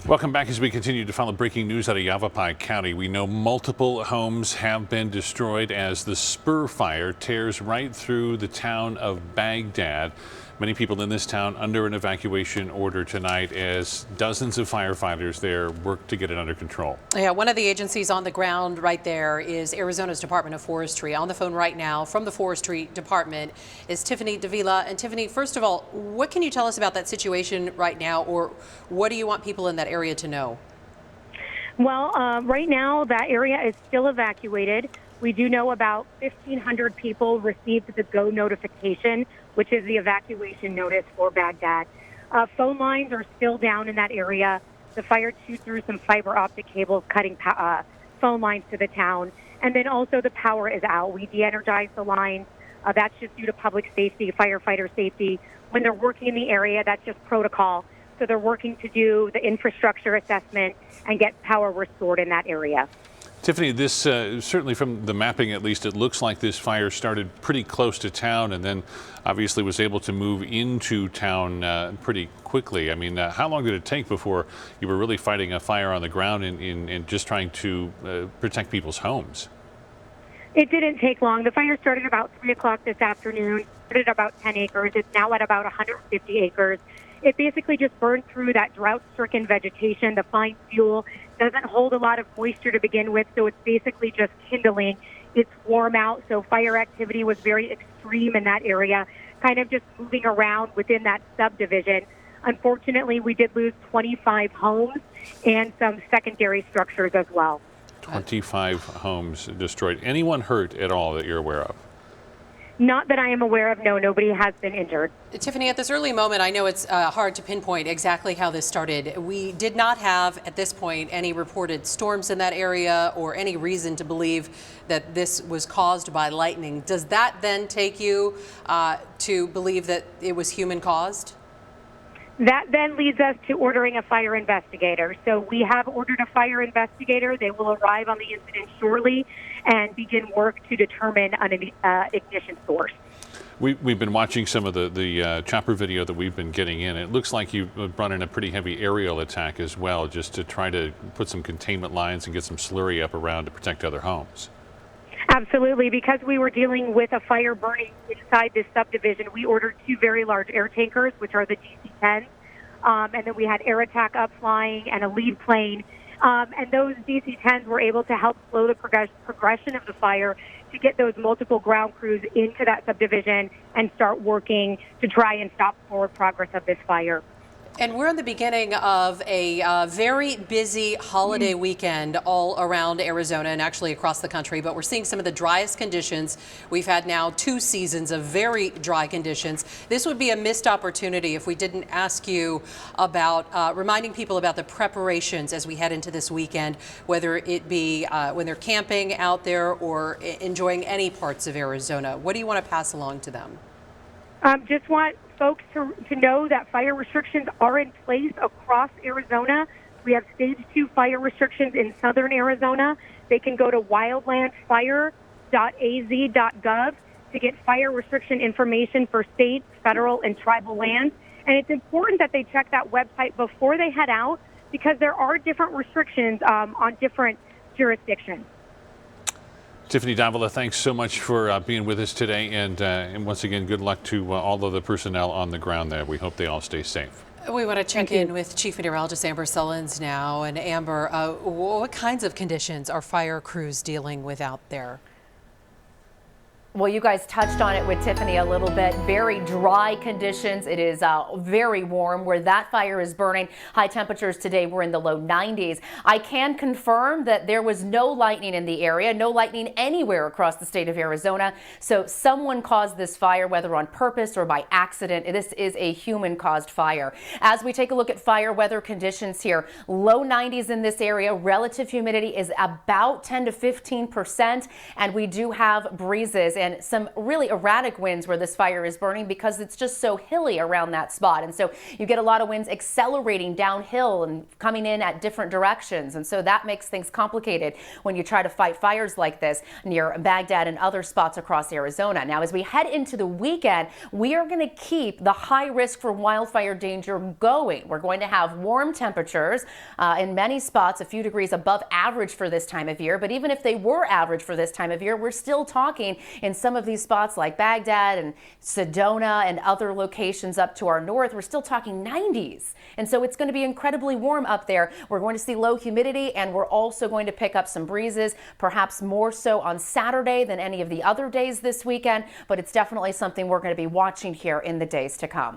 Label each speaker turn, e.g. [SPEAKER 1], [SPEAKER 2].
[SPEAKER 1] Welcome back as we continue to follow breaking news out of Yavapai County. We know multiple homes have been destroyed as the Spur Fire tears right through the town of Bagdad. Many people in this town under an evacuation order tonight as dozens of firefighters there work to get it under control.
[SPEAKER 2] Yeah, one of the agencies on the ground right there is Arizona's Department of Forestry. On the phone right now from the Forestry Department is Tiffany Davila. And Tiffany, first of all, what can you tell us about that situation right now, or what do you want people in that area to know?
[SPEAKER 3] Well, right now that area is still evacuated. We do know about 1,500 people received the GO notification, which is the evacuation notice for Baghdad. Phone lines are still down in that area. The fire chewed through some fiber optic cables, cutting phone lines to the town. And then also the power is out. We de-energized the lines. That's just due to public safety, firefighter safety. When they're working in the area, that's just protocol. So they're working to do the infrastructure assessment and get power restored in that area.
[SPEAKER 1] Tiffany, this certainly from the mapping at least, it looks like this fire started pretty close to town and then obviously was able to move into town pretty quickly. I mean, how long did it take before you were really fighting a fire on the ground and just trying to protect people's homes?
[SPEAKER 3] It didn't take long. The fire started about 3 o'clock this afternoon, started about 10 acres. It's now at about 150 acres. It basically just burned through that drought-stricken vegetation. The fine fuel doesn't hold a lot of moisture to begin with, so it's basically just kindling. It's warm out, so fire activity was very extreme in that area, kind of just moving around within that subdivision. Unfortunately, we did lose 25 homes and some secondary structures as well.
[SPEAKER 1] 25 homes destroyed. Anyone hurt at all that you're aware of?
[SPEAKER 3] Not that I am aware of, no. Nobody has been injured.
[SPEAKER 2] Tiffany, at this early moment, I know it's hard to pinpoint exactly how this started. We did not have, at this point, any reported storms in that area or any reason to believe that this was caused by lightning. Does that then take you to believe that it was human-caused?
[SPEAKER 3] That then leads us to ordering a fire investigator. So we have ordered a fire investigator. They will arrive on the incident shortly and begin work to determine an ignition source.
[SPEAKER 1] We've been watching some of the chopper video that we've been getting in. It looks like you've brought in a pretty heavy aerial attack as well, just to try to put some containment lines and get some slurry up around to protect other homes.
[SPEAKER 3] Absolutely. Because we were dealing with a fire burning inside this subdivision, we ordered 2 very large air tankers, which are the DC-10s. And then we had air attack up flying and a lead plane. And those DC-10s were able to help slow the progression of the fire to get those multiple ground crews into that subdivision and start working to try and stop forward progress of this fire.
[SPEAKER 2] And we're in the beginning of a very busy holiday weekend all around Arizona and actually across the country, but we're seeing some of the driest conditions. We've had now 2 seasons of very dry conditions. This would be a missed opportunity if we didn't ask you about reminding people about the preparations as we head into this weekend, whether it be when they're camping out there or enjoying any parts of Arizona. What do you want to pass along to them?
[SPEAKER 3] Just want folks to know that fire restrictions are in place across Arizona. We have stage 2 fire restrictions in southern Arizona. They can go to wildlandsfire.az.gov to get fire restriction information for state, federal, and tribal lands. And it's important that they check that website before they head out because there are different restrictions on different jurisdictions.
[SPEAKER 1] Tiffany Davila, thanks so much for being with us today, and once again, good luck to all of the personnel on the ground there. We hope they all stay safe.
[SPEAKER 2] We want to check in with Chief Meteorologist Amber Sullins now. And Amber, what kinds of conditions are fire crews dealing with out there?
[SPEAKER 4] Well, you guys touched on it with Tiffany a little bit. Very dry conditions. It is very warm where that fire is burning. High temperatures today were in the low 90s. I can confirm that there was no lightning in the area, no lightning anywhere across the state of Arizona. So someone caused this fire, whether on purpose or by accident. This is a human-caused fire. As we take a look at fire weather conditions here, low 90s in this area. Relative humidity is about 10 to 15%, and we do have breezes. and some really erratic winds where this fire is burning because it's just so hilly around that spot. And so you get a lot of winds accelerating downhill and coming in at different directions. And so that makes things complicated when you try to fight fires like this near Bagdad and other spots across Arizona. Now, as we head into the weekend, we are going to keep the high risk for wildfire danger going. We're going to have warm temperatures in many spots, a few degrees above average for this time of year. But even if they were average for this time of year, we're still talking in some of these spots like Bagdad and Sedona and other locations up to our north, we're still talking 90s. And so it's going to be incredibly warm up there. We're going to see low humidity, and we're also going to pick up some breezes, perhaps more so on Saturday than any of the other days this weekend. But it's definitely something we're going to be watching here in the days to come.